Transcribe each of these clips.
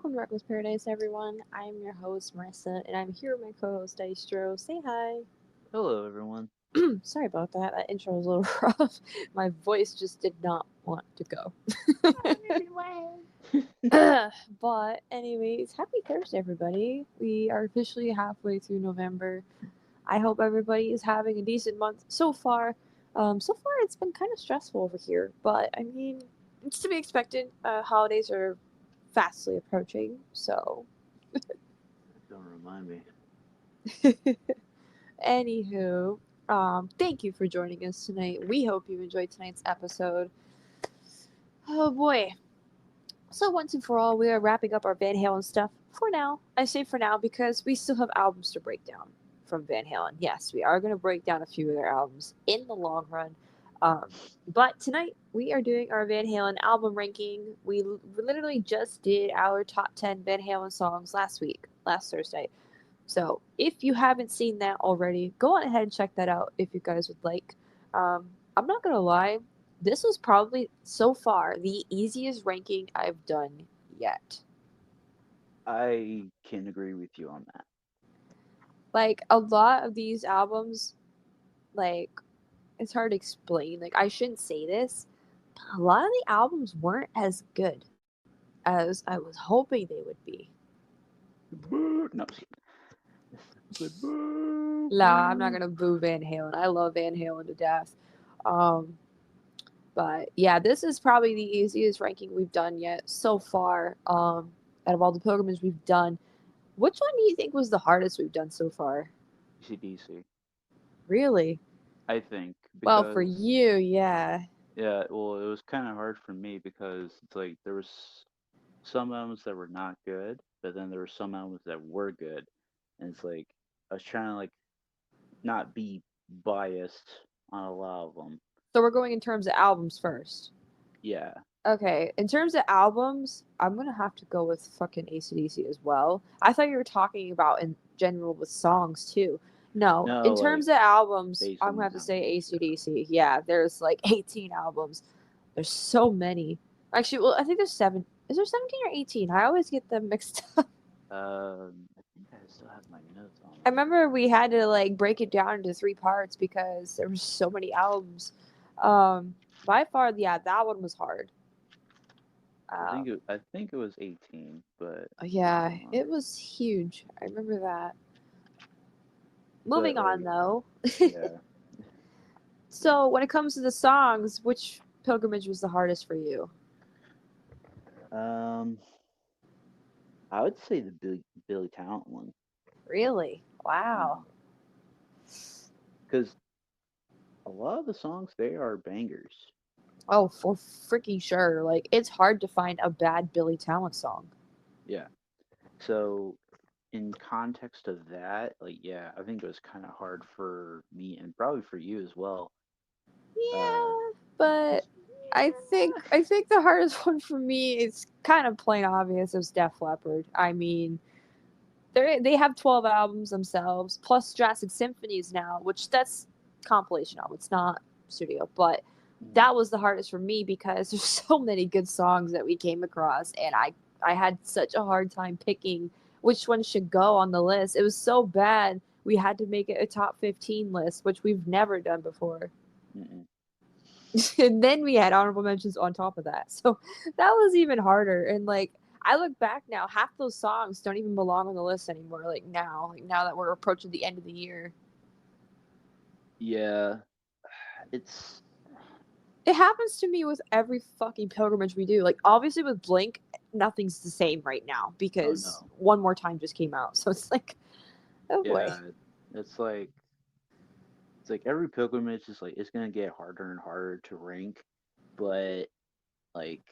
Welcome to Reckless Paradise, everyone. I'm your host, Marissa, and I'm here with my co host, Dystro. Say hi. Hello, everyone. Sorry about that. That intro was a little rough. My voice just did not want to go. But, happy Thursday, everybody. We are officially halfway through November. I hope everybody is having a decent month so far. So far, it's been kind of stressful over here, but I mean, it's to be expected. Holidays are fastly approaching, so Don't remind me. Anywho, thank you for joining us tonight. We hope you enjoyed tonight's episode. Oh boy. So, once and for all, we are wrapping up our Van Halen stuff for now. I say for now because we still have albums to break down from Van Halen. Yes, we are going to break down a few of their albums in the long run. Um, but tonight, we are doing our Van Halen album ranking. We literally just did our top 10 Van Halen songs last Thursday. So if you haven't seen that already, go on ahead and check that out if you guys would like. I'm not gonna lie, this was probably so far the easiest ranking I've done yet. I can agree with you on that. Like a lot of these albums, like it's hard to explain. Like I shouldn't say this, but a lot of the albums weren't as good as I was hoping they would be. Boo! No, said boo, Nah, I'm not boo. gonna boo Van Halen. I love Van Halen to death. Um, But yeah, this is probably the easiest ranking we've done yet so far. Out of all the pilgrimages we've done, which one do you think was the hardest we've done so far? AC/DC. Really? I think Well, for because you, yeah. yeah, well, it was kind of hard for me because it's like there was some albums that were not good, but then there were some albums that were good, and it's like I was trying to like not be biased on a lot of them. So we're going in terms of albums first. Yeah. Okay, in terms of albums, I'm gonna have to go with fucking AC/DC as well. I thought you were talking about in general with songs too. No, in No, like terms of albums, based I'm on gonna the have to say albums. Yeah. AC/DC. Yeah, there's like 18 albums. There's so many. Actually, well, I think there's seven. Is there 17 or 18? I always get them mixed up. I think I still have my notes on I that. remember we had to like break it down into three parts because there was so many albums. Um, by far, yeah, that one was hard. Um, I think it was 18, but yeah, um, it was huge. I remember that. but Moving on like though. yeah. So, when it comes to the songs, which pilgrimage was the hardest for you? Um, I would say the Billy Talent one. Really? Wow. Because a lot of the songs they are bangers. Oh, for freaking sure. Like, it's hard to find a bad Billy Talent song. Yeah. So in context of that, like yeah, I think it was kind of hard for me and probably for you as well. Uh, Yeah, but just I think the hardest one for me is kind of plain obvious as Def Leppard. I mean, they have 12 albums themselves plus Jurassic Symphonies now, which that's compilation album. It's not studio, but mm, that was the hardest for me because there's so many good songs that we came across, and I had such a hard time picking which one should go on the list. It was so bad we had to make it a top 15 list, which we've never done before. mm-mm. And then we had honorable mentions on top of that. So that was even harder. And like I look back now, half those songs don't even belong on the list anymore. Like now that we're approaching the end of the year, Yeah, it's it happens to me with every fucking pilgrimage we do. Like obviously with Blink, nothing's the same right now oh because no. One More Time just came out. So it's like, oh boy. Yeah, it's like every pilgrimage is like it's gonna get harder and harder to rank, but like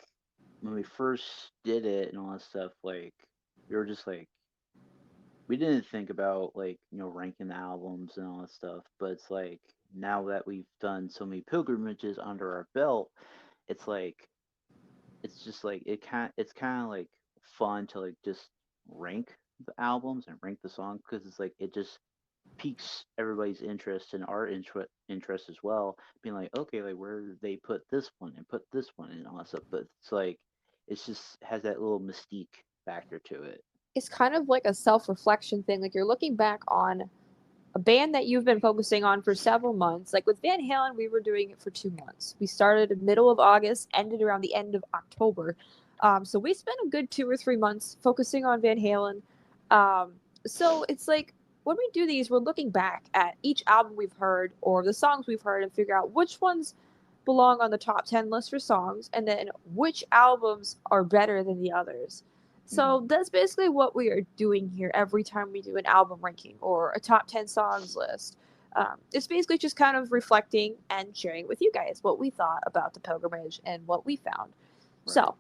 when we first did it and all that stuff, like we were just like we didn't think about like ranking the albums and all that stuff, but it's like now that we've done so many pilgrimages under our belt, it's like it's just like it's kind of like fun to like just rank the albums and rank the songs because it's like it just piques everybody's interest and our interest as well, being like, okay, like where did they put this one and put this one and all that stuff. But it's like it's just has that little mystique factor to it. It's kind of like a self-reflection thing. Like you're looking back on a band that you've been focusing on for several months. Like with Van Halen, we were doing it for 2 months. We started in the middle of August, ended around the end of October. So we spent a good 2 or 3 months focusing on Van Halen. So it's like when we do these, we're looking back at each album we've heard or the songs we've heard and figure out which ones belong on the top 10 list for songs and then which albums are better than the others. Mm-hmm. So that's basically what we are doing here every time we do an album ranking or a top 10 songs list. It's basically just kind of reflecting and sharing with you guys what we thought about the pilgrimage and what we found. Right. So,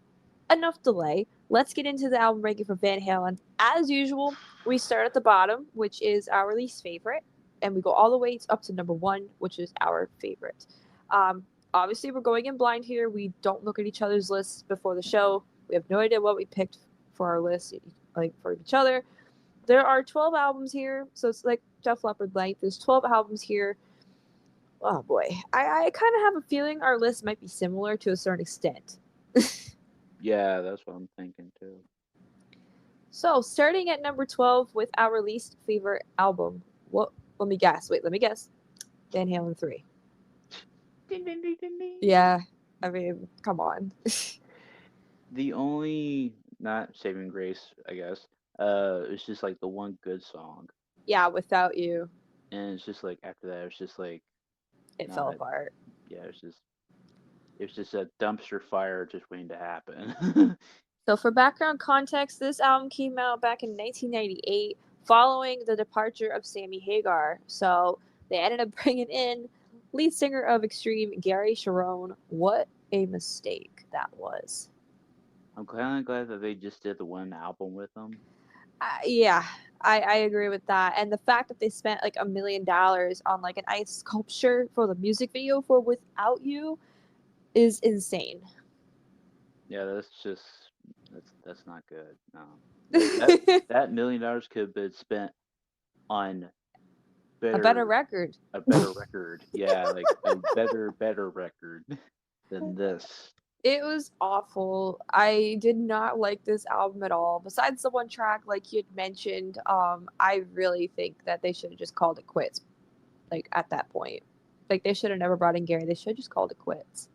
enough delay. Let's get into the album ranking for Van Halen. As usual, we start at the bottom, which is our least favorite, and we go all the way up to number one, which is our favorite. Um, Obviously, we're going in blind here. We don't look at each other's lists before the show. We have no idea what we picked for our list, like for each other. There are 12 albums here, so it's like Jeff Leppard length. There's 12 albums here. Oh boy, I kind of have a feeling our list might be similar to a certain extent. Yeah, that's what I'm thinking too. So, starting at number 12 with our least favorite album. What? Let me guess. Wait, let me guess. Van Halen 3. Ding, ding, ding, ding, ding. Yeah, I mean, come on. The only not saving grace, I guess, it's just like the one good song, Yeah, without you, and it's just like after that, it's just like it fell not. apart. Yeah, it's just a dumpster fire just waiting to happen. So, for background context, this album came out back in 1998 following the departure of Sammy Hagar. So, they ended up bringing in lead singer of Extreme, Gary Sharon. What a mistake that was. I'm kind of glad that they just did the one album with them. Yeah, I agree with that. And the fact that they spent like $1 million on like an ice sculpture for the music video for Without You is insane. Yeah, that's not good. No, that $1 million could have been spent on A better better record. a better record. Yeah, like a better record than this. It was awful. I did not like this album at all. Besides the one track, like you'd mentioned, I really think that they should have just called it quits. Like at that point, like they should have never brought in Gary. They should have just called it quits.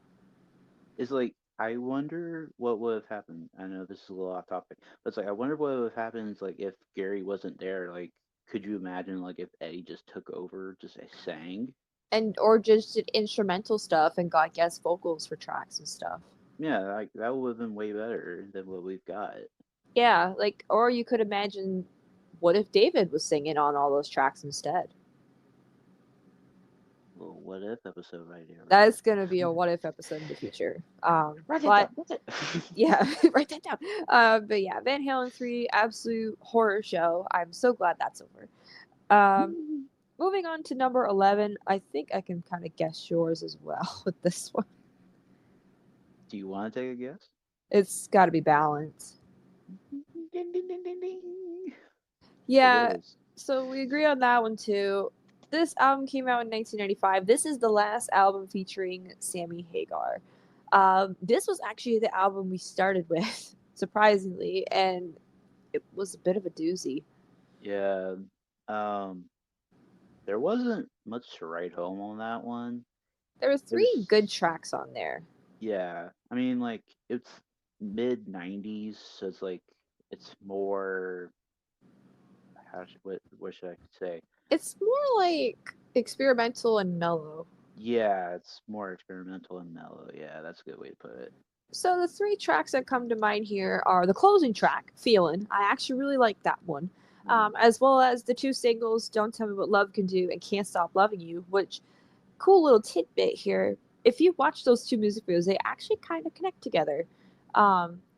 It's like I wonder what would have happened. I know this is a little off topic, but it's like I wonder what would have happened like if Gary wasn't there. Like, could you imagine like if Eddie just took over, just sang? And or just did instrumental stuff and got guest vocals for tracks and stuff. Yeah, like that would have been way better than what we've got. Yeah, like or you could imagine what if David was singing on all those tracks instead? Well, what if episode right here, right That's gonna be a there. what if episode in the future. Write it down. But What's it? yeah, write that down. But yeah, Van Halen 3, absolute horror show. I'm so glad that's over. Um, Moving on to number 11, I think I can kind of guess yours as well with this one. Do you want to take a guess? It's got to be Balance. Ding, ding, ding, ding, ding. It Yeah, is. so we agree on that one too. This album came out in 1995. This is the last album featuring Sammy Hagar. This was actually the album we started with, surprisingly, and it was a bit of a doozy. Yeah. Um, there wasn't much to write home on that one. There were It was, three good tracks on there. yeah. I mean, like it's mid '90s, so it's like it's more. What should I say? It's more like experimental and mellow. Yeah, it's more experimental and mellow. Yeah, that's a good way to put it. So the three tracks that come to mind here are the closing track, "Feelin'." I actually really like that one, Mm. as well as the two singles, "Don't Tell Me What Love Can Do" and "Can't Stop Loving You." Which, cool little tidbit here. If you watch those two music videos, they actually kind of connect together.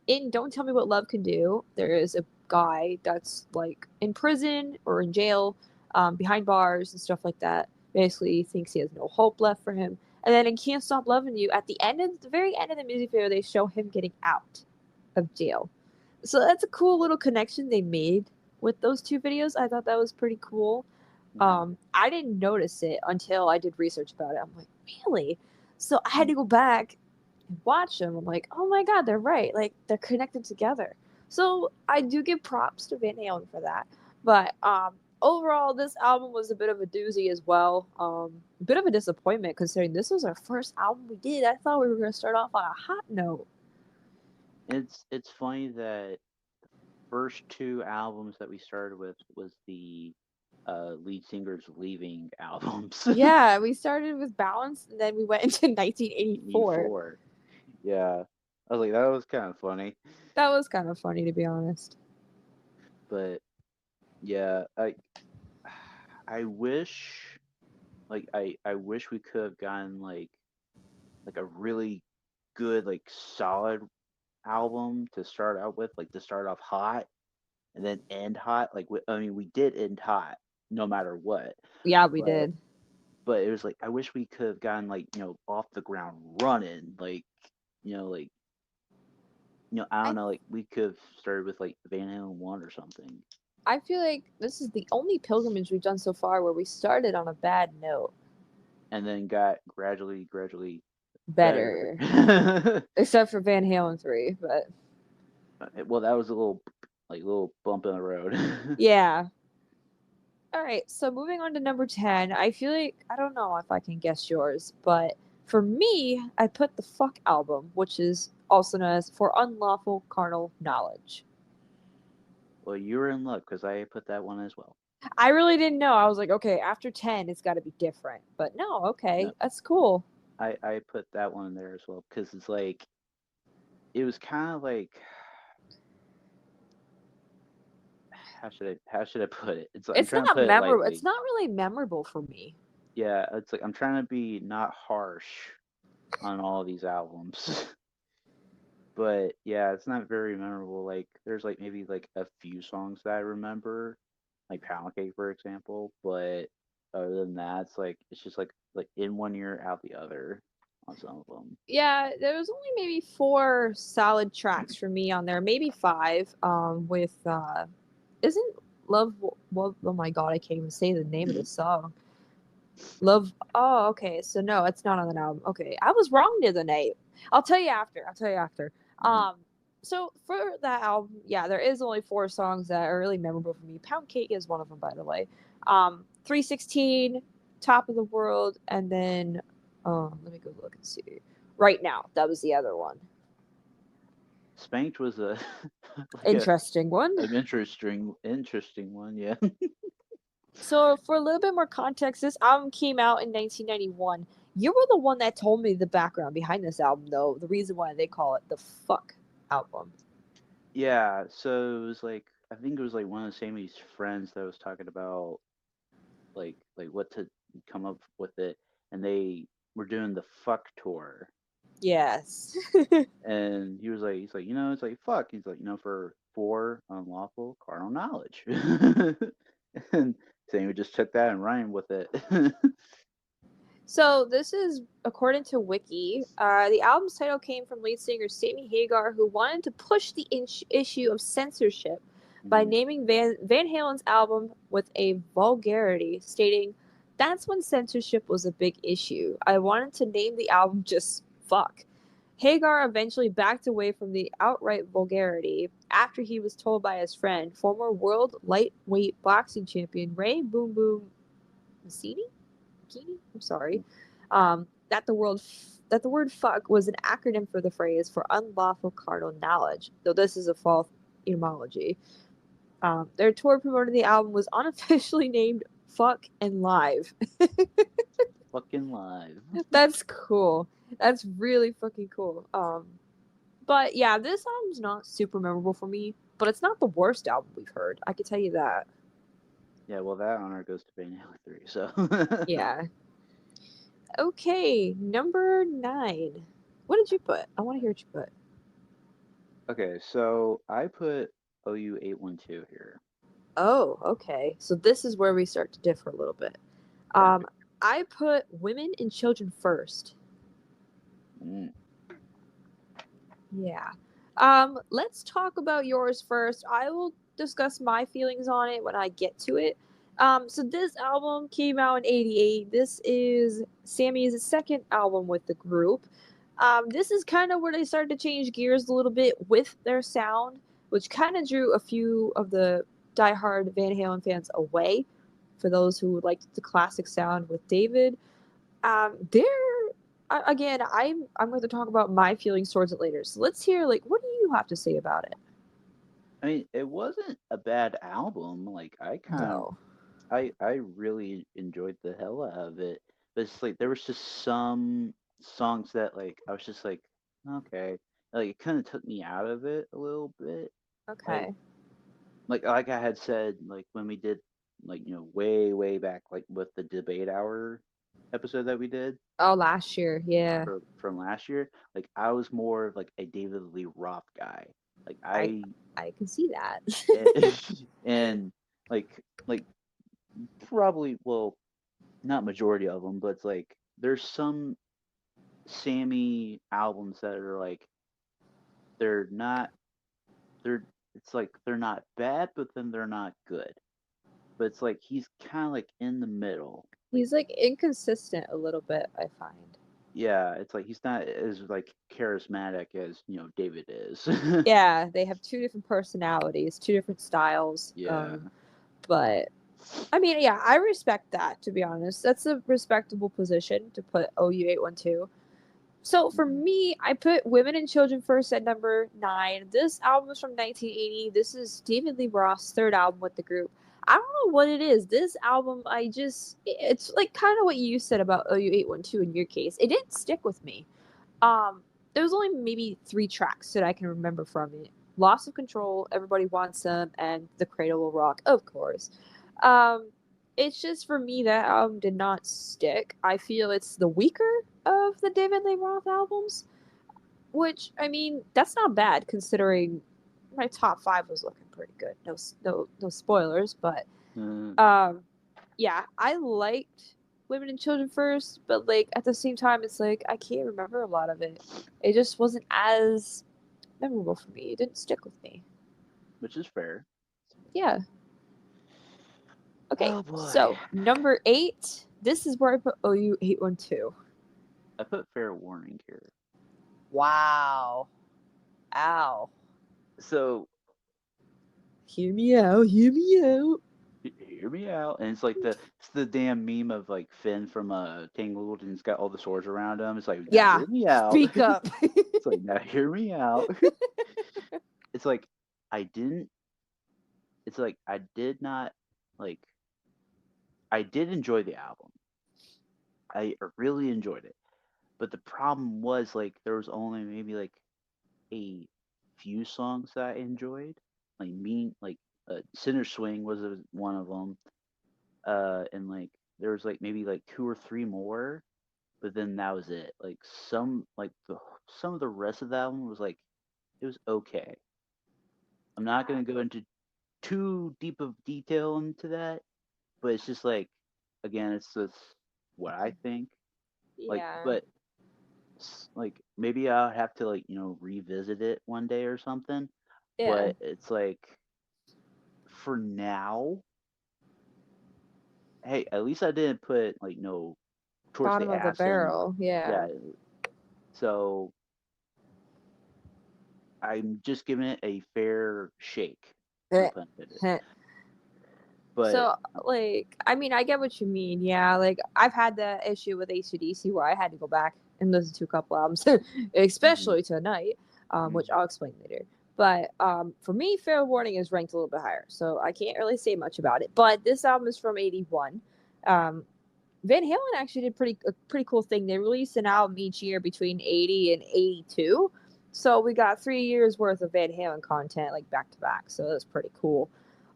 In "Don't Tell Me What Love Can Do," there is a guy that's like in prison or in jail, behind bars and stuff like that. Basically, he thinks he has no hope left for him. And then in "Can't Stop Loving You," at the very end of the music video, they show him getting out of jail. So that's a cool little connection they made with those two videos. I thought that was pretty cool. Mm. I didn't notice it until I did research about it. I'm like, really? So I had Mm. to go back and watch them. I'm like, oh my god, they're right. Like they're connected together. So I do give props to Van Halen for that. But overall, this album was a bit of a doozy as well. A bit of a disappointment considering this was our first album we did. I thought we were going to start off on a hot note. It's funny that first two albums that we started with was the lead singer's leaving albums. Yeah, we started with Balance and then we went into 1984. E4. Yeah. I was like, that was kind of funny. That was kind of funny, to be honest. But yeah, I wish I wish we could have gotten like a really good like solid album to start out with, like to start off hot and then end hot. Like I mean, we did end hot no matter what, Yeah, we but did. it was like I wish we could have gotten like off the ground running, like like I don't I know, like we could have started with like Van Halen one or something, I feel like this is the only pilgrimage we've done so far where we started on a bad note. and then got gradually better. Better. Except for Van Halen 3, but Well, that was a little bump in the road. yeah. All right, so moving on to number 10, I feel like I don't know if I can guess yours, but for me, I put the Fuck album, which is also known as For Unlawful Carnal Knowledge. Well, you were in luck because I put that one as well. I really didn't know. I was like, okay, after 10, it's got to be different. But no, No, okay, that's cool. I put that one in there as well because it's like it was kind of like how should I put it? It's I'm It's trying to not put it memorable. It's lightly. not really memorable for me. Yeah, it's like I'm trying to be not harsh on all these albums. But yeah, it's not very memorable. Like there's like maybe like a few songs that I remember, like Pound Cake for example, but other than that, it's just like in one ear out the other on some of them. Yeah, there was only maybe four solid tracks for me on there, maybe five. With isn't Love? Well, oh my god, I can't even say the name of the song. Love. Oh, okay. So no, it's not on the album. Okay, I was wrong the other night. I'll tell you after. I'll tell you after. Hmm. So for that album, yeah, there is only four songs that are really memorable for me. Pound Cake is one of them, by the way. 316, Top of the World, and then let me go look and see. Right Now, that was the other one. Spanked was a like a Interesting one. an interesting one, yeah. So for a little bit more context, this album came out in 1991. You were the one that told me the background behind this album, though. The reason why they call it the Fuck album. Yeah, so it was like I think it was like one of Sammy's friends that was talking about like what to come up with it, and they were doing the fuck tour, Yes. and he's like it's like fuck, he's like for unlawful carnal knowledge, and Sammy just took that and ran with it. So this is according to Wiki. The album's title came from lead singer Sammy Hagar, who wanted to push the issue of censorship by Mm, naming Van Halen's album with a vulgarity, stating, "That's when censorship was a big issue. I wanted to name the album just Fuck." Hagar eventually backed away from the outright vulgarity after he was told by his friend, former world lightweight boxing champion Ray Boom Boom Massini? I'm sorry, that the word "fuck" was an acronym for the phrase for unlawful carnal knowledge, though this is a false etymology. Their tour promoting the album was unofficially named "Fuck and Live." fucking live. That's cool. That's really fucking cool. But yeah, this album's not super memorable for me, but it's not the worst album we've heard. I can tell you that. Yeah, well that honor goes to Van Halen 3. So Yeah. Okay, number 9. What did you put? I want to hear what you put. okay, so I put OU812 here. Oh, okay. So this is where we start to differ a little bit. Okay. Um, I put women and children first. Mm. Yeah. Let's talk about yours first. I will discuss my feelings on it when I get to it. So this album came out in '88. This is Sammy's second album with the group. This is kind of where they started to change gears a little bit with their sound. which kind of drew a few of the diehard Van Halen fans away. For those who liked the classic sound with David, there again, I'm going to talk about my feelings towards it later. So let's hear like what do you have to say about it? I mean, it wasn't a bad album. Like No. I really enjoyed the hell out of it. But it's like there was just some songs that like I was just like, okay, like it kind of took me out of it a little bit. Like Okay. like I had said, like when we did like way back like with the debate hour episode that we did Oh, last year, yeah. from last year, like I was more of like a David Lee Roth guy. Like I I I can see that. and like probably well not majority of them, but it's like there's some Sammy albums that are like they're not they're it's like they're not bad, but then they're not good. But it's like he's kind of like in the middle. Like He's like inconsistent a little bit, I find. yeah, it's like he's not as like charismatic as David is. Yeah, they have two different personalities, two different styles. Yeah. But I mean, yeah, I respect that to be honest. That's a respectable position to put OU812. So for Mhm. me, I put Women and Children First at number 9. This album is from 1980. This is David Lee Roth's third album with the group. I don't know what it is. This album, it's like kind of what you said about OU812 in your case. It didn't stick with me. Um, there was only maybe 3 tracks that I can remember from it. Loss of Control, Everybody Wants Some, and The Cradle Will Rock, of course. Um, it's just for me that album did not stick. I feel it's the weaker of the David Lee Roth albums, which I mean that's not bad considering my top 5 was looking pretty good. No spoilers, but Uh, um, yeah, I liked Women and Children First, but like at the same time, it's like I can't remember a lot of it. It just wasn't as memorable for me. It didn't stick with me. which is fair. Yeah. Okay. Oh boy. So number 8. This is where I put OU812. I put fair warning here. Wow. Ow. So Hear me out. Hear me out. hear me out. And it's the damn meme of like Finn from Tangled and he's got all the swords around him. It's like now Yeah. hear me out. Speak up. It's like now hear me out. It's like I didn't it's like I did not like I did enjoy the album. I really enjoyed it. But the problem was like there was only maybe like a few songs that I enjoyed. Like Sinner Swing was one of them. And like there was like maybe like two or three more, but then that was it. Like some of the rest of the album was like it was okay. I'm not gonna go into too deep of detail into that, but it's just like again, it's just what I think. Like, Yeah. but like maybe I'll have to like revisit it one day or something. Yeah. But it's like for now, hey, at least I didn't put like no towards the Bottom of the acid. barrel. Yeah. Yeah, so I'm just giving it a fair shake, no pun intended. But So, like, I mean, I get what you mean. Yeah, like, I've had that issue with ACDC where I had to go back and listen to a couple albums, mhm, especially tonight, which mhm, I'll explain later. But for me, Fair Warning is ranked a little bit higher, so I can't really say much about it. But this album is from '81. Um, Van Halen actually did a pretty cool thing. They released an album each year between '80 and '82, so we got 3 years worth of Van Halen content like back to back. So that's pretty cool.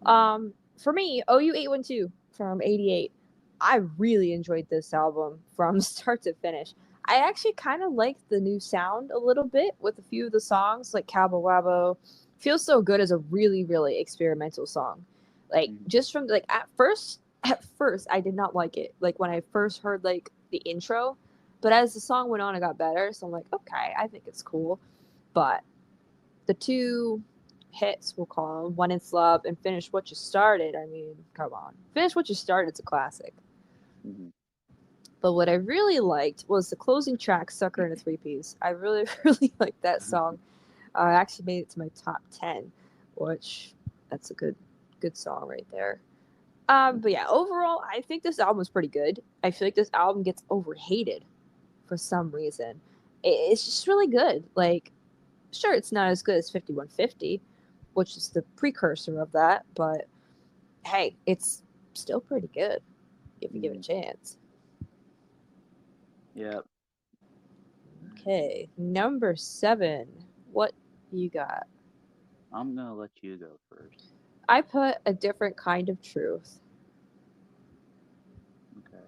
mhm, For me, OU812 from '88. I really enjoyed this album from start to finish. I actually kind of liked the new sound a little bit with a few of the songs, like Cabo Wabo. Feels so good as a really experimental song. Like mhm, just from like at first I did not like it. Like when I first heard like the intro, but as the song went on, it got better. So I'm like, okay, I think it's cool. But the two hits, we'll call them, When It's Love and Finish What You Started. I mean, come on. Finish What You Started, it's a classic. mhm, But what I really liked was the closing track, Sucker in a Three Piece. I really, really liked that mhm, song. I actually made it to my top 10. which that's a good song right there. Mm. But yeah, overall, I think this album is pretty good. I feel like this album gets overhated for some reason. It's just really good. Like, sure, it's not as good as 5150, which is the precursor of that, but hey, it's still pretty good if you give it a Mm. chance. Yep. Okay, number 7. What you got? I'm gonna let you go first. I put A Different Kind of Truth. Okay.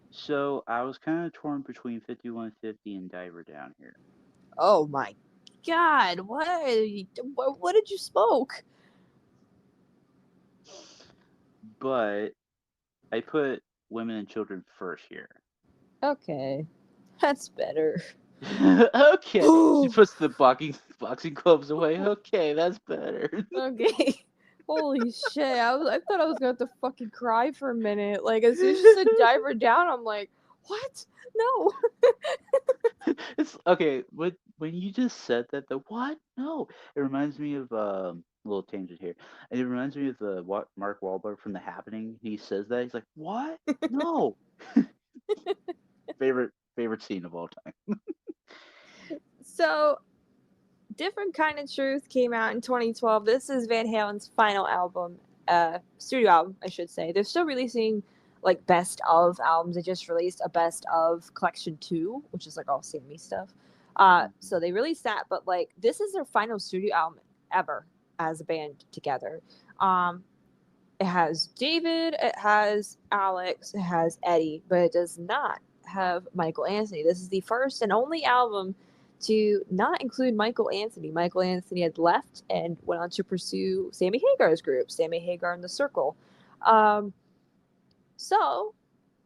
So I was kind of torn between 5150 and Diver Down here, Oh my god, what did you smoke? but I put Women and Children first here. Okay, that's better. Okay, she puts the boxing gloves away. Okay, that's better. Okay. Holy shit. I thought I was going to fucking cry for a minute. Like as soon as you said diver down, I'm like, "What? No." It's okay. When you just said that, the what? No, it reminds me of a little tangent here. And it reminds me of the what Mark Wahlberg from The Happening. He says that he's like, "What? No." Favorite scene of all time. So, Different Kind of Truth came out in 2012. This is Van Halen's final album, studio album, I should say. They're still releasing like best of albums. They just released a best of collection 2, which is like all Sammy stuff. Mhm. So they released that, but like this is their final studio album ever as a band together. Um, it has David, it has Alex, it has Eddie, but it does not have Michael Anthony. This is the first and only album to not include Michael Anthony. Michael Anthony had left and went on to pursue Sammy Hagar's group, Sammy Hagar and the Circle. Um, so,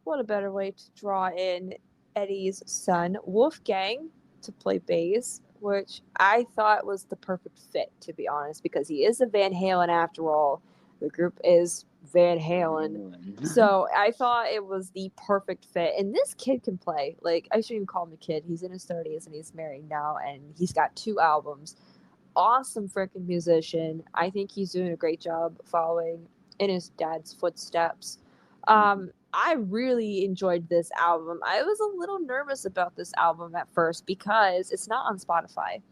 what a better way to draw in Eddie's son, Wolfgang, to play bass, which I thought was the perfect fit, to be honest, because he is a Van Halen after all. The group is Van Van Halen. Halen. So I thought it was the perfect fit. And this kid can play. Like, I shouldn't even call him a kid. He's in his 30s and he's married now, and he's got 2 albums. Awesome freaking musician. I think he's doing a great job following in his dad's footsteps. Mhm. I really enjoyed this album. I was a little nervous about this album at first because it's not on Spotify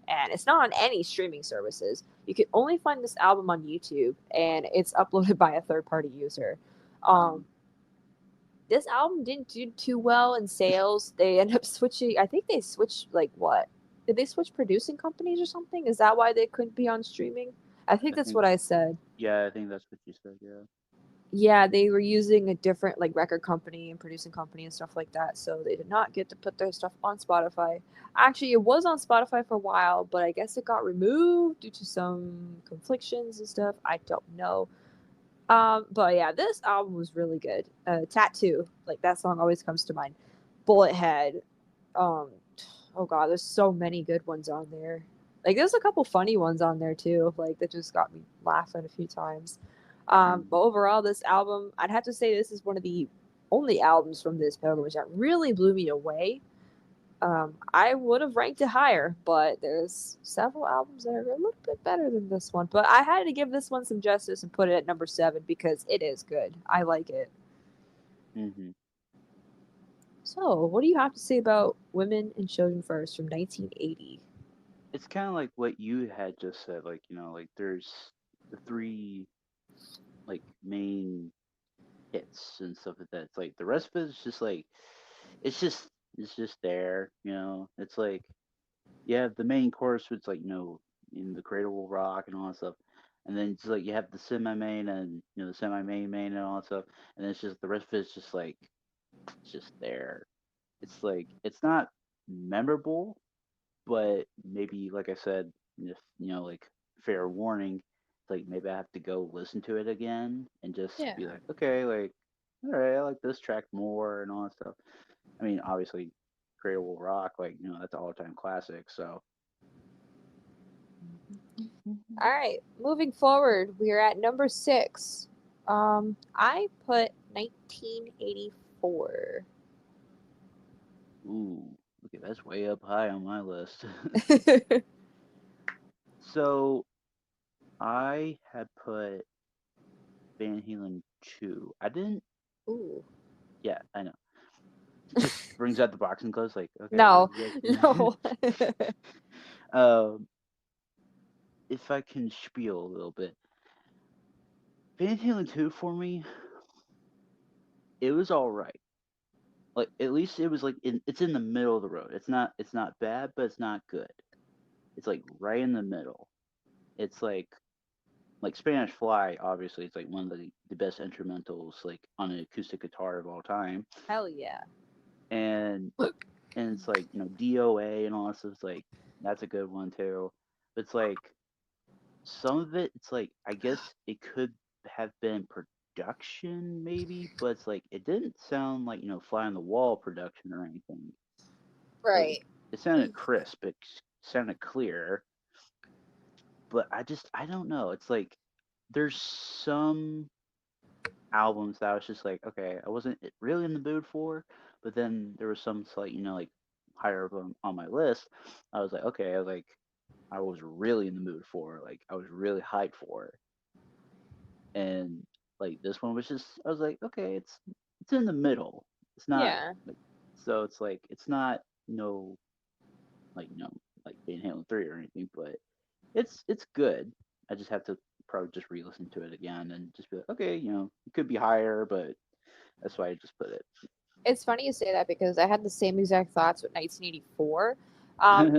and it's not on any streaming services. You can only find this album on YouTube and it's uploaded by a third party user. Mm. Um, this album didn't do too well in sales. They end up switching. I think they switched like what? Did they switch producing companies or something? Is that why they couldn't be on streaming? I think I that's think what I said. yeah, I think that's what you said. Yeah. Yeah, they were using a different like record company and producing company and stuff like that, so they did not get to put their stuff on Spotify. Actually, it was on Spotify for a while, but I guess it got removed due to some conflictions and stuff. I don't know. But yeah, this album was really good. Tattoo, like that song always comes to mind. Bullet Head. Um, oh god, there's so many good ones on there. Like there's a couple funny ones on there too, like that just got me laughing a few times. But Mm. overall, this album, I'd have to say this is one of the only albums from this pilgrimage that really blew me away. I would have ranked it higher, but there's several albums that are a little bit better than this one. But I had to give this one some justice and put it at number 7 because it is good. I like it. Mhm. So, what do you have to say about Women and Children First from 1980? It's kind of like what you had just said. Like like there's the three like main hits and stuff like that. It's like the rest of it is just like it's just it's just there. It's like you have the main chorus, which like in the Cradle Will Rock and all that stuff, and then it's like you have the semi main and the semi main and all that stuff, and then it's just the rest of it's just like it's just there. It's like it's not memorable, but maybe like I said, if like fair warning, like maybe I have to go listen to it again and just Yeah. be like, okay, like all right, I like this track more and all that stuff. I mean, obviously, Cradle Will Rock, like that's an all-time classic. So All right, moving forward, we are at number 6. I put 1984. ooh, okay, that's way up high on my list. So I had put Van Halen 2. I didn't. Ooh. Yeah, I know. Just brings out the boxing gloves. Like, okay, what No, do you guys? no. um, if I can spiel a little bit, Van Halen 2 for me, it was all right. Like at least it was like it's in the middle of the road. It's not bad, but it's not good. It's like right in the middle. It's like Spanish Fly. Obviously, it's like one of the best instrumentals like on an acoustic guitar of all time. Hell yeah. And and it's like DOA and all that stuff. It's like that's a good one too. But it's like some of it, it's like I guess it could have been production maybe, but it's like it didn't sound like fly on the wall production or anything. Like Right. it sounded crisp, it sounded clear, but I don't know. It's like there's some albums that I was just like, okay, I wasn't really in the mood for, but then there was some like like higher up on my list. I was like, okay, I was really in the mood for, like I was really hyped for it, and like this one was just I was like, okay, it's in the middle. It's not Yeah. like so it's like it's not like like Van Halen 3 or anything, but it's good. I just have to probably just re-listen to it again and just be like, okay, it could be higher, but that's why I just put It's funny you say that because I had the same exact thoughts with 1984.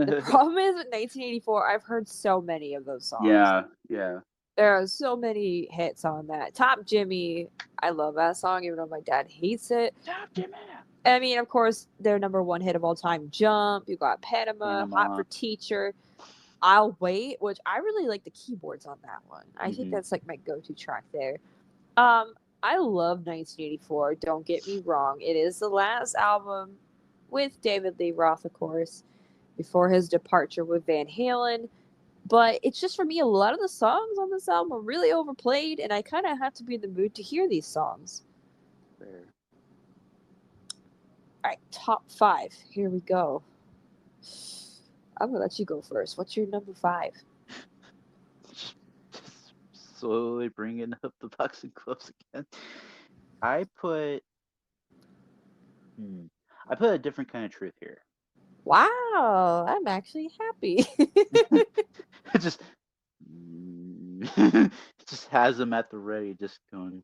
The it. problem is with 1984, I've heard so many of those songs. Yeah, yeah. There are so many hits on that. Top Jimmy, I love that song, even though my dad hates it. Top Jimmy. I mean, of course, their number one hit of all time, Jump. You got Panama, Hot Panama. for Teacher, I'll Wait, which I really like the keyboards on that one. I think Hmm. that's like my go to track there. Um, I love 1984. Don't get me wrong. It is the last album with David Lee Roth, of course, before his departure with Van Halen. But it's just for me, a lot of the songs on this album are really overplayed, and I kind of have to be in the mood to hear these songs. Fair. All right, top five. Here we go. I'm gonna let you go first. What's your number five? Just slowly bringing up the boxing gloves again. I put hmm, I put a different kind of truth here. Wow, I'm actually happy. It just it just has them at the ready, just going.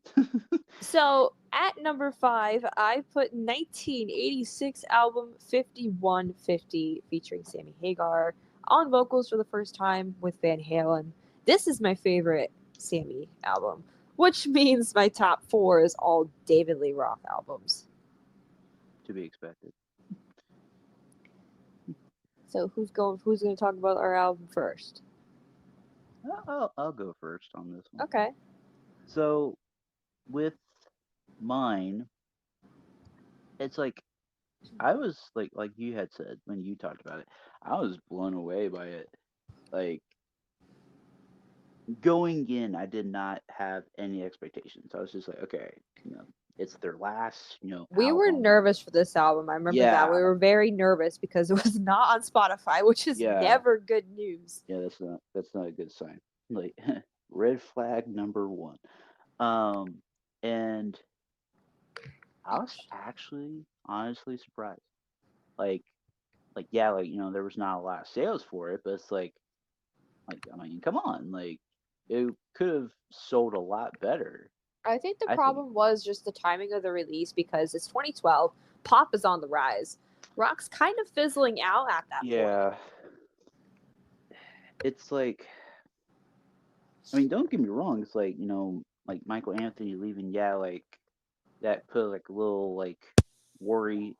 So at number five, I put 1986 album 5150 featuring Sammy Hagar on vocals for the first time with Van Halen. This is my favorite Sammy album, which means my top four is all David Lee Roth albums. To be expected. So who's going to talk about our album first? I'll go first on this one. Okay. So with mine, it's like I was like you had said when you talked about it, I was blown away by it. Like going in, I did not have any expectations. I was just like, okay, it's their last, We were album. nervous for this album. I remember that. We Yeah, were very nervous because it was not on Spotify, which is yeah, never good news. yeah. That's not a good sign. Like red flag number one. Um, and I was actually honestly surprised. Like, yeah, like there was not a lot of sales for it, but it's like I mean, come on, like it could have sold a lot better. I think the I think. problem was just the timing of the release because it's 2012. Pop is on the rise. Rock's kind of fizzling out at that point. Yeah, it's like I mean, don't get me wrong. It's like like Michael Anthony leaving. Yeah, like that put like a little worry,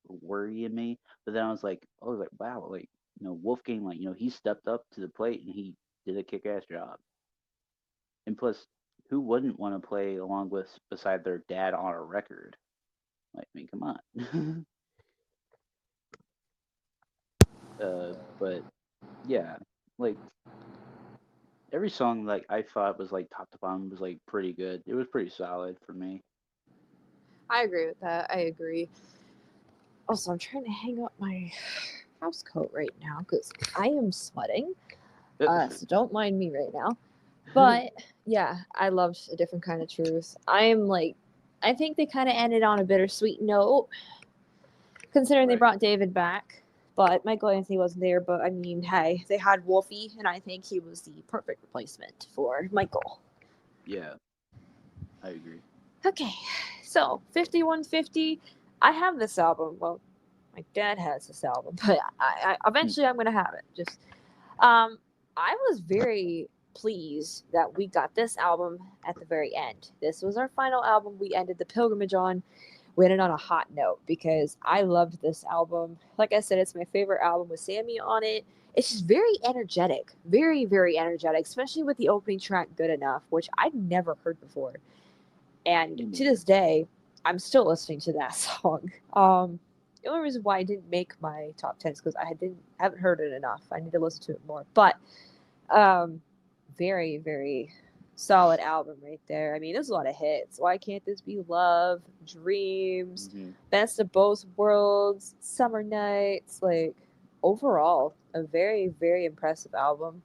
worry in me. But then I was like, wow, like Wolfgang, like he stepped up to the plate and he did a kick-ass job. And plus, who wouldn't want to play along with beside their dad on a record? Like, I mean, come on. But yeah, like every song like I thought was like top to bottom was like pretty good. It was pretty solid for me. I agree with that. I agree. Also, I'm trying to hang up my house coat right now because I am sweating. So don't mind me right now. But yeah, I loved A Different Kind of Truth. I'm like, I think they kind of ended on a bittersweet note, considering they Right. brought David back. But Michael Anthony wasn't there. But I mean, hey, they had Wolfie, and I think he was the perfect replacement for Michael. Yeah, I agree. Okay, so 5150. I have this album. Well, my dad has this album, but Hmm. eventually I'm gonna have it. Just um, I was very pleased that we got this album at the very end. This was our final album. We ended the pilgrimage on. We ended on a hot note because I loved this album. Like I said, it's my favorite album with Sammy on it. It's just very energetic, very, very energetic, especially with the opening track "Good Enough," which I'd never heard before. And Me to neither. this day, I'm still listening to that song. The only reason why I didn't make my top 10 is because I haven't heard it enough. I need to listen to it more. But um, very, very solid album right there. I mean, there's a lot of hits. Why Can't This Be Love? Dreams, Hmm. Best of Both Worlds, Summer Nights. Like, overall, a very, very impressive album.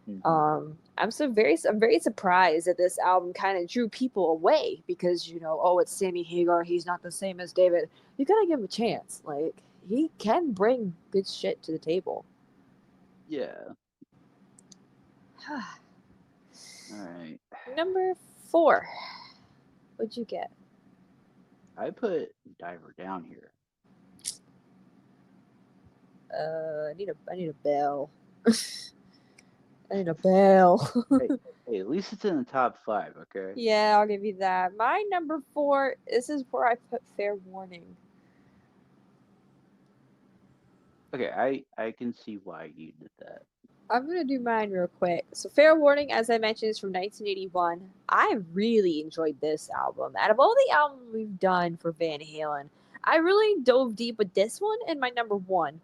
Hmm. I'm very surprised that this album kind of drew people away because oh, it's Sammy Hagar, he's not the same as David. You gotta give him a chance. Like, he can bring good shit to the table. Yeah. All right. Number 4, what'd you get? I put Diver down here. I need a bell. I need a bell. Hey, hey, at least it's in the top five, okay? Yeah, I'll give you that. My number 4. This is where I put Fair Warning. Okay, I can see why you did that. I'm gonna do mine real quick. So, Fair Warning, as I mentioned, is from 1981. I really enjoyed this album. Out of all the albums we've done for Van Halen, I really dove deep with this one and my number one.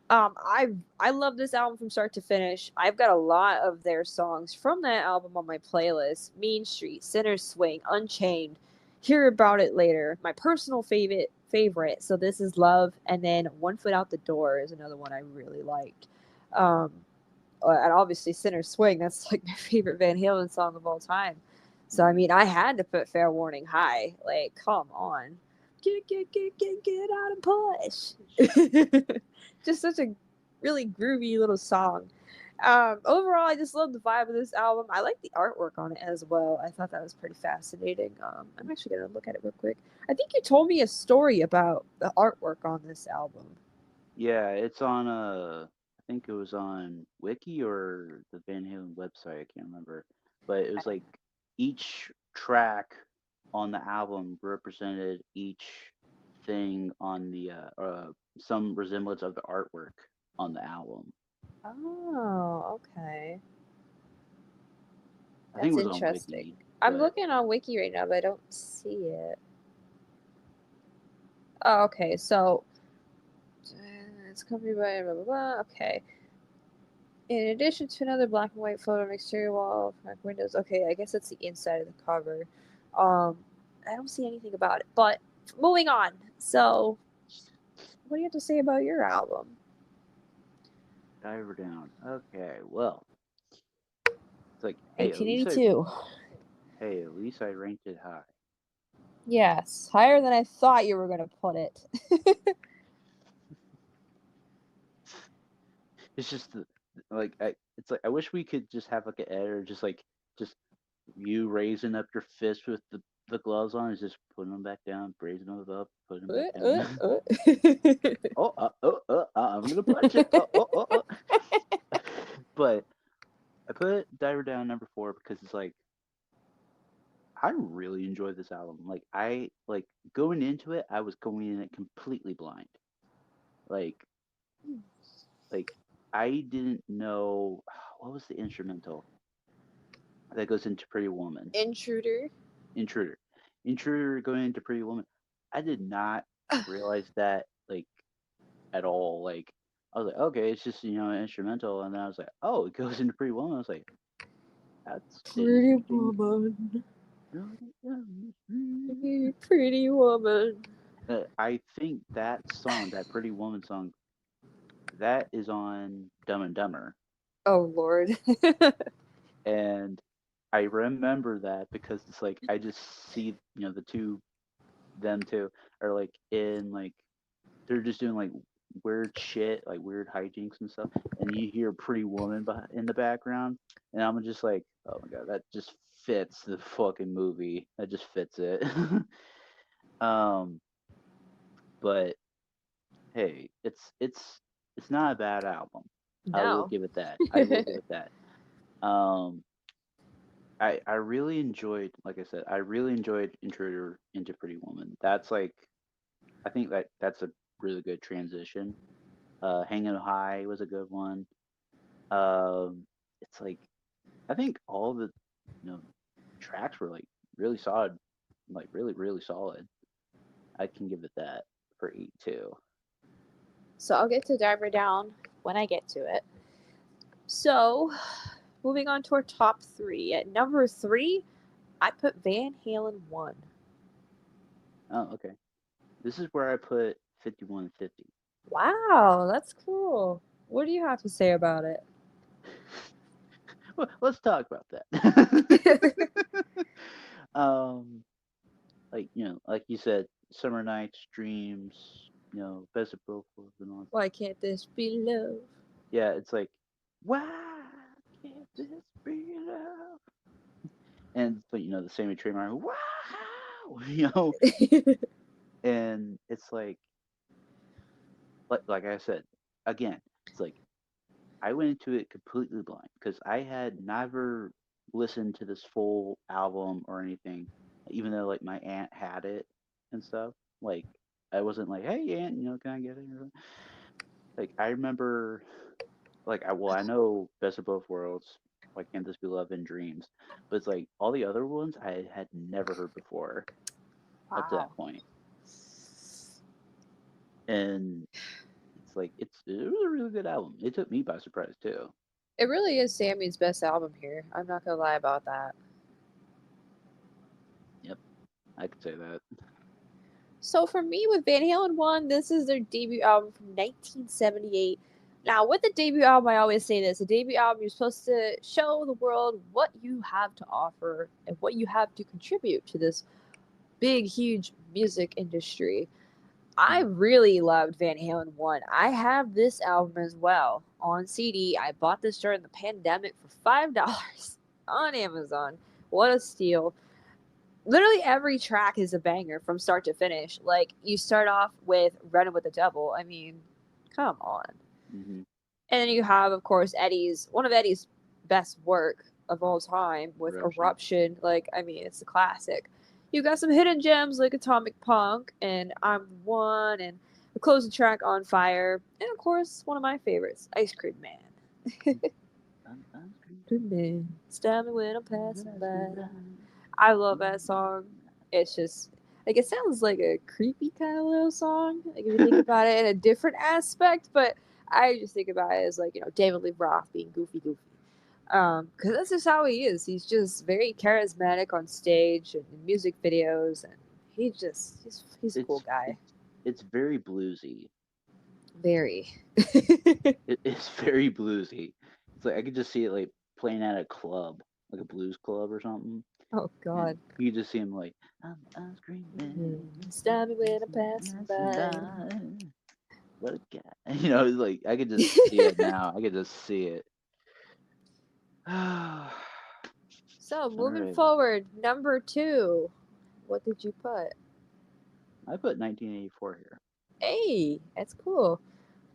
I love this album from start to finish. I've got a lot of their songs from that album on my playlist: Mean Street, Sinner's Swing, Unchained, Hear About It Later. My personal favorite. So this is Love, and then One Foot Out the Door is another one I really liked. Um, and obviously Sinner's Swing. That's like my favorite Van Halen song of all time. So I Hmm. mean, I had to put Fair Warning high. Like, come on, get out and push. Just such a really groovy little song. Overall, I just love the vibe of this album. I like the artwork on it as well. I thought that was pretty fascinating. I'm actually gonna look at it real quick. I think you told me a story about the artwork on this album. Yeah, it's on I think it was on Wiki or the Van Halen website, I can't remember. But it was like each track on the album represented each thing on the some resemblance of the artwork on the album. Oh, okay. I think it That's was on interesting. Wiki, I'm but looking on Wiki right now, but I don't see it. Oh, okay. So it's accompanied by blah blah blah. Okay. In addition to another black and white photo of exterior wall, front windows. Okay, I guess it's the inside of the cover. Um, I don't see anything about it. But moving on. So, what do you have to say about your album? Diver Down. Okay, well, it's like, 1882. hey, at least I ranked it high. Yes, higher than I thought you were gonna put it. It's just like it's like I wish we could just have like an editor, just you raising up your fist with the gloves on, is just putting them back down, raising them up, putting them back down. I'm gonna punch it. But I put Diver Down number four because it's like I really enjoyed this album. Like I like going into it, I was going in it completely blind. Like like I didn't know what was the instrumental that goes into Pretty Woman. Intruder. Intruder. Intruder going into Pretty Woman. I did not realize that like at all. Like I was like, okay, it's just an instrumental, and then I was like, oh, it goes into Pretty Woman. I was like, that's Pretty interesting. woman. Pretty woman. I think that song, that Pretty Woman song, that is on Dumb and Dumber. Oh Lord. And I remember that because it's like I just see, the two, them two are like in like they're just doing like weird shit, like weird hijinks and stuff, and you hear Pretty Woman in the background, and I'm just like, oh my god, that just fits the fucking movie. That just fits it. um, but hey, it's not a bad album. I will No. give it that. I will give it that. Um, I really enjoyed, like I said, I really enjoyed Intruder into Pretty Woman. That's like, I think that's a really good transition. Hanging High was a good one. It's like I think all the you know tracks were like really solid, like really solid. I can give it that for 8 too. So I'll get to Diver Down when I get to it. So, moving on to our top three. At number three, I put Van Halen 1. Oh, okay. This is where I put 5150. Wow, that's cool. What do you have to say about it? Well, let's talk about that. um, like like you said, Summer Nights, Dreams, Best of Both Worlds and all. Why can't this be love? Yeah, it's like, why can't this be love? And but the same trademark, wow, and it's like I said, again, it's like I went into it completely blind because I had never listened to this full album or anything, even though like my aunt had it and stuff. Like I wasn't like, hey aunt, can I get it? Like I remember, like I know Best of Both Worlds, Why Can't This Be Love and Dreams, but it's like all the other ones I had never heard before up to Wow. that point, and it's like it was a really good album. It took me by surprise too. It really is Sammy's best album here. I'm not gonna lie about that. Yep, I could say that. So for me with Van Halen 1, this is their debut album from 1978. Now, with the debut album, I always say this: a debut album, you're supposed to show the world what you have to offer and what you have to contribute to this big, huge music industry. I Mm. really loved Van Halen 1. I have this album as well on CD. I bought this during the pandemic for $5 on Amazon. What a steal. Literally every track is a banger from start to finish. Like, you start off with Running with the Devil. I mean, come on. Mm-hmm. And then you have, of course, one of Eddie's best work of all time with Eruption. Eruption. Like, I mean, it's a classic. You got some hidden gems like Atomic Punk and I'm the One and the closing track On Fire. And of course, one of my favorites, Ice Cream Man. I'm Cream Man, stop me when I'm passing passing by. by. I love that song. It's just like it sounds like a creepy kind of little song. Like if you think about it in a different aspect, but I just think about it as like David Lee Roth being goofy. Because that's just how he is. He's just very charismatic on stage and in music videos, and he's a cool it's guy. it's very bluesy. Very. It's very bluesy. It's like I could just see it like playing at a club, like a blues club or something, Oh and God. you could just see him like, I'm ice cream man, Stop me when I'm passing passing by. by. What a guy. It's like I could just see it now. I could just see it. All So moving right. forward, number two. What did you put? I put 1984 here. Hey, that's cool.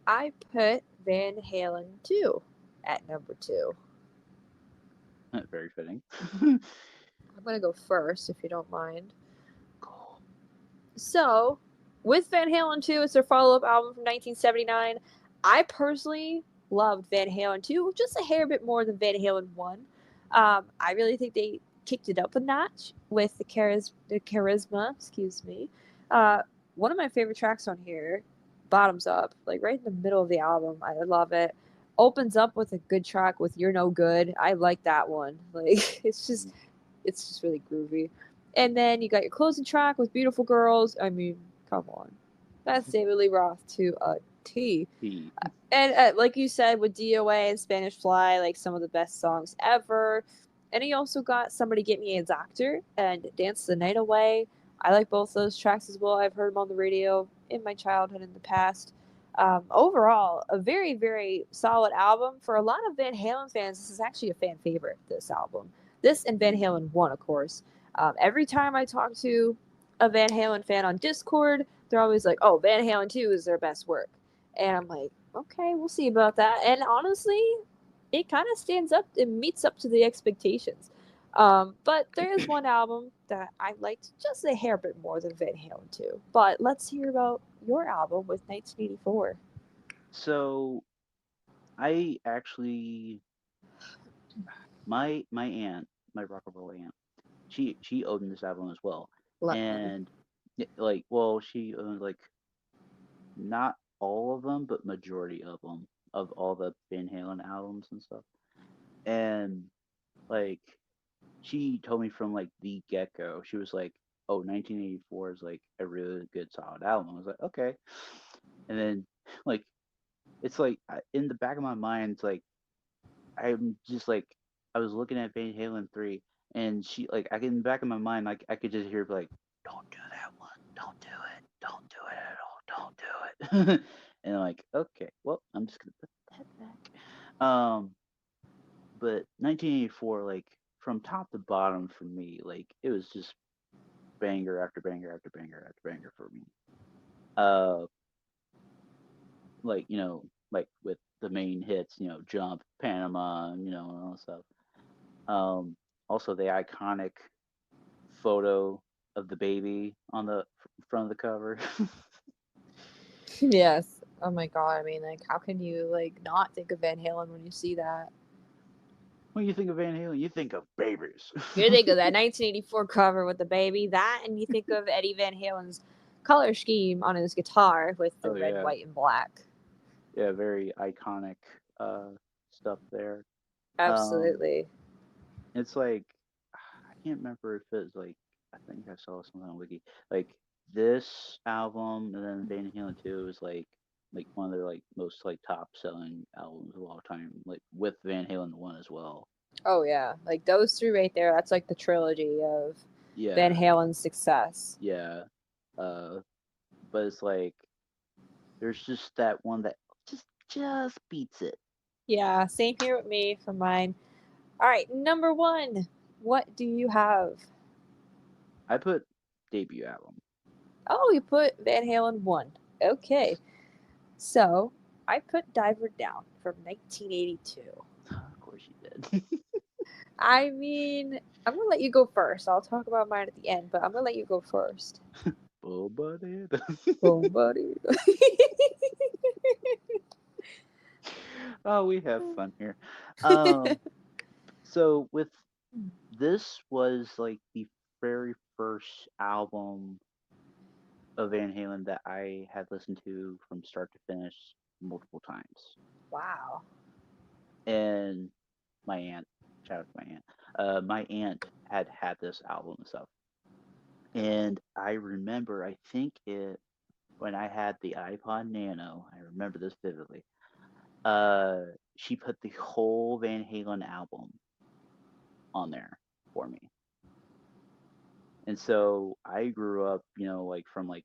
I put Van Halen 2 at number 2. Very fitting. I'm going to go first if you don't mind. So, with Van Halen 2, it's their follow up album from 1979. I personally loved Van Halen 2 just a hair bit more than Van Halen 1. I really think they kicked it up a notch with the charisma, excuse me. Uh, One of my favorite tracks on here, Bottoms Up, like right in the middle of the album. I love it. Opens up with a good track with You're No Good. I like that one. Like, it's just really groovy. And then you got your closing track with Beautiful Girls. I mean, come on. That's David Lee Roth to a T. He. And like you said, with DOA and Spanish Fly, like some of the best songs ever. And he also got Somebody Get Me a Doctor and Dance the Night Away. I like both those tracks as well. I've heard them on the radio in my childhood in the past. Overall, a very, very solid album. For a lot of Van Halen fans, this is actually a fan favorite, this album. This and Van Halen 1, of course. Every time I talk to a Van Halen fan on Discord, they're always like, oh, Van Halen 2 is their best work. And I'm like, okay, we'll see about that. And honestly, it kind of stands up, it meets up to the expectations. But there is one album that I liked just a hair bit more than Van Halen 2. But let's hear about your album with 1984. So I actually, my aunt, my rock and roll aunt, she owned this album as well, Lucky. and like, well, she owned like not all of them, but majority of them, of all the Van Halen albums and stuff. And like she told me from like the get go, she was like, "Oh, 1984 is like a really good solid album." I was like, "Okay," and then like it's like in the back of my mind, it's like I'm just like I was looking at Van Halen 3, and she like I in the back of my mind, like I could just hear like, "Don't do that one, don't do it, don't do it at all, don't do it," and I'm like, "Okay, well, I'm just gonna put that back." But 1984, like from top to bottom for me, like it was just banger after banger after banger after banger for me. Uh, like like with the main hits, Jump, Panama, and all that stuff. Um, Also the iconic photo of the baby on the front of the cover. Yes. Oh my god. I mean, like, how can you like not think of Van Halen when you see that? When you think of Van Halen, you think of babies. You think of that 1984 cover with the baby, that, and you think of Eddie Van Halen's color scheme on his guitar with the Oh red, yeah, white, and black. yeah, very iconic uh stuff there. Um, Absolutely. it's like I can't remember if it's like I think I saw something on Wiki. Like this album and then Van Halen 2 is like one of their like most like top selling albums of all time, like with Van Halen 1 as well. Oh yeah, like those three right there. That's like the trilogy of Van Yeah, Halen's success. yeah. Uh but it's like there's just that one that just beats it. Yeah, same here with me for mine. All right, number one. What do you have? I put debut album. Oh, you put Van Halen one. Okay, so I put Diver Down from 1982. Of course you did. I mean, I'm gonna let you go first. I'll talk about mine at the end, but I'm gonna let you go first. Full buddy. Boom, buddy. Oh, we have fun here. Um, so with this was like the very first album of Van Halen that I had listened to from start to finish multiple times. Wow. And my aunt, shout out to my aunt. My aunt had this album and stuff, and I remember, I think it when I had the iPod Nano. I remember this vividly. Uh, she put the whole Van Halen album on there for me. And so I grew up, like from like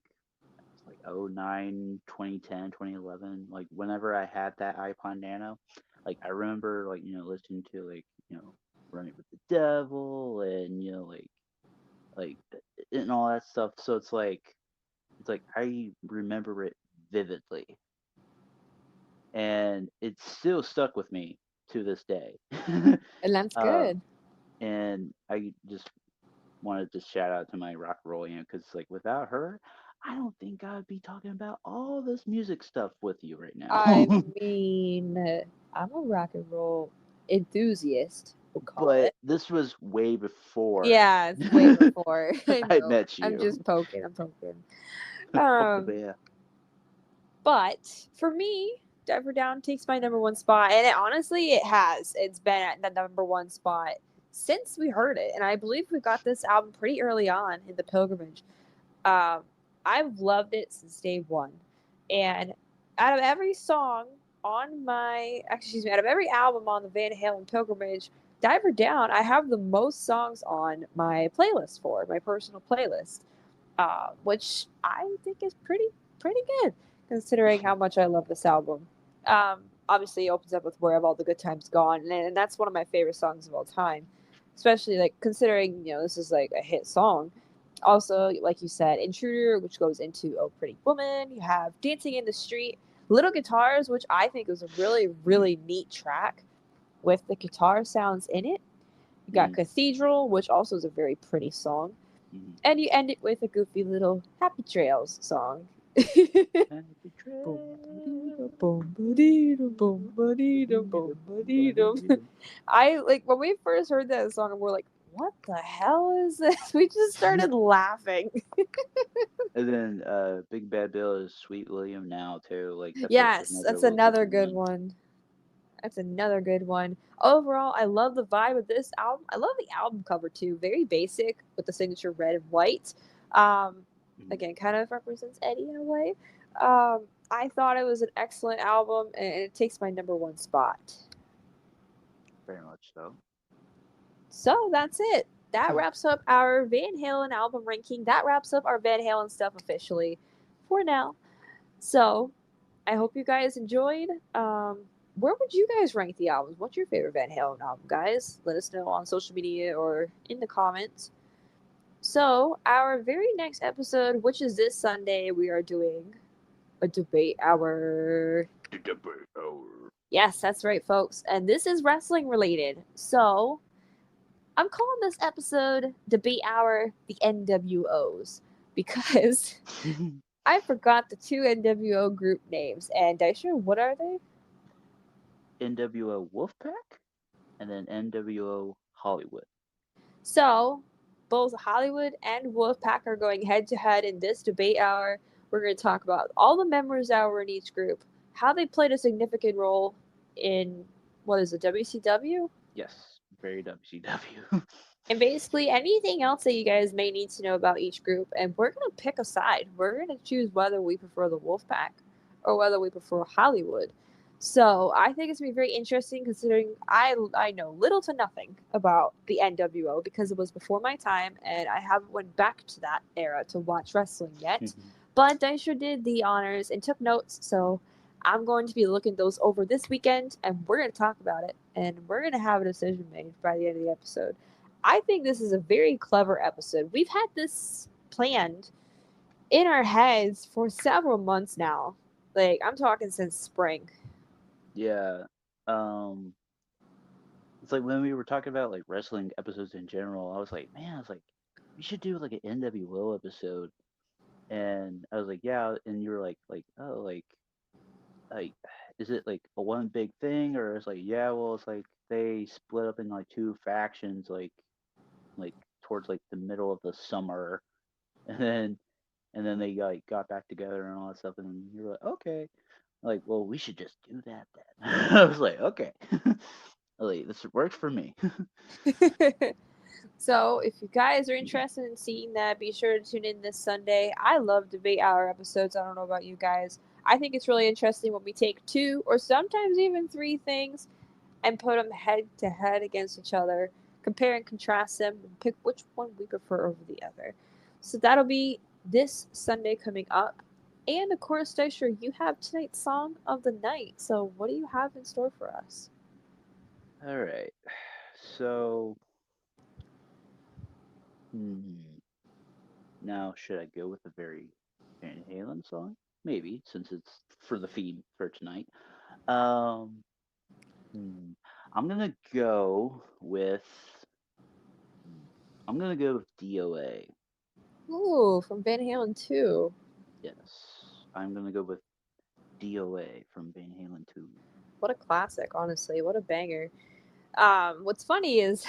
oh 09, 2010, 2011, like whenever I had that iPod Nano, like I remember like, listening to like, Running with the Devil and, like and all that stuff. So it's like I remember it vividly and it's still stuck with me to this day. And that's uh, good. and I just wanted to shout out to my rock and roll aunt because like without her, I don't think I'd be talking about all this music stuff with you right I now. mean, I'm a rock and roll enthusiast, we'll call But it. this was way before Yeah, it's way before. I I know. met I'm you. just poking. I'm poking. Poke the Um, bear. but for me, Diver Down takes my number one spot, and honestly, it has. It's been at the number one spot since we heard it, and I believe we got this album pretty early on in the pilgrimage. Um, I've loved it since day one, and out of every song, on my, excuse me, out of every album on the Van Halen Pilgrimage, Diver Down, I have the most songs on my playlist for my personal playlist, which I think is pretty good considering how much I love this album. Obviously, it opens up with "Where Have All the Good Times Gone," and that's one of my favorite songs of all time, especially like considering this is like a hit song. Also, like you said, Intruder, which goes into Oh Pretty Woman. You have Dancing in the Street, Little Guitars, which I think was a really neat track with the guitar sounds in it. You got Mhm, Cathedral, which also is a very pretty song. mhm. And you end it with a goofy little Happy Trails song. Happy Boom, trail. ba-dee-da, boom, ba-dee-da, boom, ba-dee-da, boom, ba-dee-da. I like when we first heard that song and we're like, what the hell is this? We just started laughing. And then Big Bad Bill is Sweet William now too. Like that's like Yes, another that's little good another good one. one. That's another good one. Overall, I love the vibe of this album. I love the album cover too. Very basic with the signature red and white. Um, Mhm. Again, kind of represents Eddie in a way. I thought it was an excellent album, and it takes my number one spot. Very much so. So that's it. That wraps up our Van Halen album ranking. That wraps up our Van Halen stuff officially for now. So I hope you guys enjoyed. Where would you guys rank the albums? What's your favorite Van Halen album, guys? Let us know on social media or in the comments. So, our very next episode, which is this Sunday, we are doing a debate hour. Yes, that's right, folks. And this is wrestling related. So, I'm calling this episode Debate Hour the NWOs because I forgot the two NWO group names. And Daisha, what are they? NWO Wolfpack and then NWO Hollywood. So, both Hollywood and Wolfpack are going head to head in this debate hour. We're going to talk about all the members that were in each group, how they played a significant role in what is it, WCW, Yes, very WCW. and basically anything else that you guys may need to know about each group. And we're going to pick a side. We're going to choose whether we prefer the Wolfpack or whether we prefer Hollywood. So I think it's going to be very interesting considering I know little to nothing about the NWO because it was before my time and I haven't went back to that era to watch wrestling yet. But I sure did the honors and took notes. So I'm going to be looking those over this weekend and we're going to talk about it and we're going to have a decision made by the end of the episode. I think this is a very clever episode. We've had this planned in our heads for several months now. Like, I'm talking since spring. Yeah. Um it's like when we were talking about like wrestling episodes in general, I was like, man, I was like, we should do like an NWO episode. And I was like, yeah, and you were like, oh, like is it like a one big thing or it's like, yeah, well, it's like they split up in like two factions like towards like the middle of the summer and then they like got back together and all that stuff and then you're like, okay. Like, well, we should just do that then. I was like, okay. Like, this works for me. So, if you guys are interested in seeing that, be sure to tune in this Sunday. I love debate hour episodes. I don't know about you guys. I think it's really interesting when we take two or sometimes even three things and put them head to head against each other, compare and contrast them, and pick which one we prefer over the other. So that'll be this Sunday coming up. And of course, Daisher, you have tonight's song of the night. So what do you have in store for us? All right. So, hmm, now should I go with a very Van Halen song? Maybe, since it's for the theme for tonight. Um, hmm, I'm gonna go with I'm gonna go with DOA. Ooh, from Van Halen 2. Yes, I'm gonna go with DOA from Van Halen 2. What a classic, honestly. What a banger. What's funny is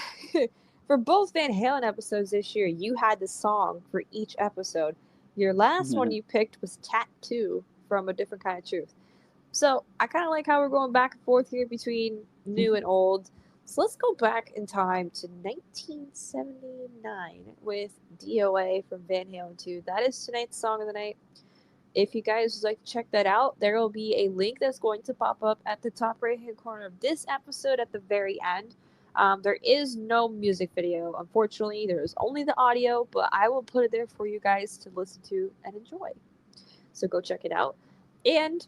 for both Van Halen episodes this year, you had the song for each episode. Your last one you picked was Tattoo from A Different Kind of Truth. So I kind of like how we're going back and forth here between new and old. So let's go back in time to 1979 with DOA from Van Halen 2. That is tonight's song of the night. if you guys would like to check that out, there will be a link that's going to pop up at the top right hand corner of this episode at the very end. There is no music video, unfortunately. There is only the audio, but I will put it there for you guys to listen to and enjoy. So go check it out. And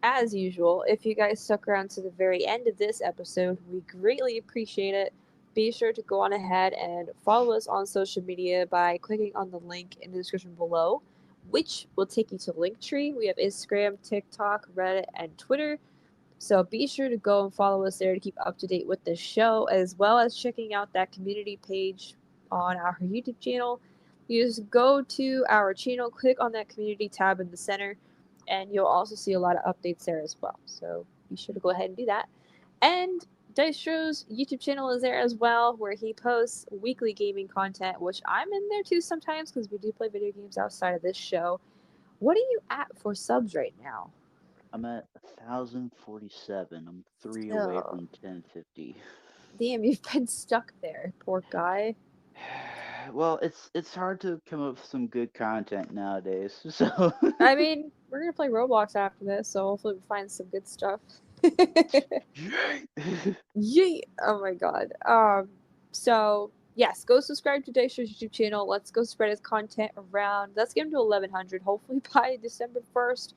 as usual, if you guys stuck around to the very end of this episode, we greatly appreciate it. Be sure to go on ahead and follow us on social media by clicking on the link in the description below, which will take you to Linktree. We have Instagram, TikTok, Reddit, and Twitter. So be sure to go and follow us there to keep up to date with the show, as well as checking out that community page on our YouTube channel. You just go to our channel, click on that community tab in the center, and you'll also see a lot of updates there as well. So be sure to go ahead and do that. And Dystro's YouTube channel is there as well, where he posts weekly gaming content, which I'm in there too sometimes because we do play video games outside of this show. What are you at for subs right now? I'm at 1,047. I'm three away Oh, from 1050. damn, you've been stuck there, poor guy. Well, it's hard to come up with some good content nowadays. So I mean, we're gonna play Roblox after this, so hopefully we find some good stuff. Yay! Oh my god. So yes, go subscribe to Daisho's YouTube channel. Let's go spread his content around. Let's get him to 1100, hopefully by December 1st.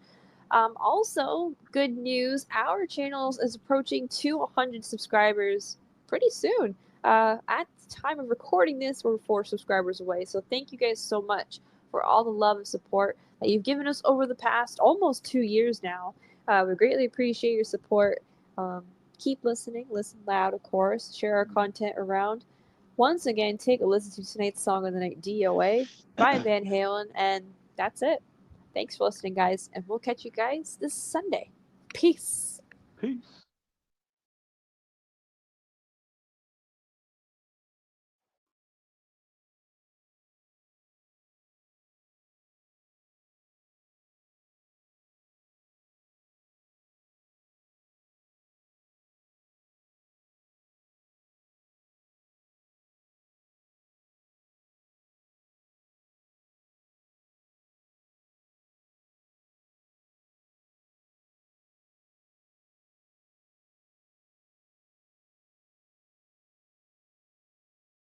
Also, good news, our channel is approaching 200 subscribers pretty soon. At the time of recording this, we're 4 subscribers away. So thank you guys so much for all the love and support that you've given us over the past almost 2 years now. We greatly appreciate your support. Um, Keep listening, listen loud, of course, share our content around. Once again, take a listen to tonight's song of the night, DOA by Van Halen, and that's it. Thanks for listening, guys, and we'll catch you guys this Sunday. Peace. Peace.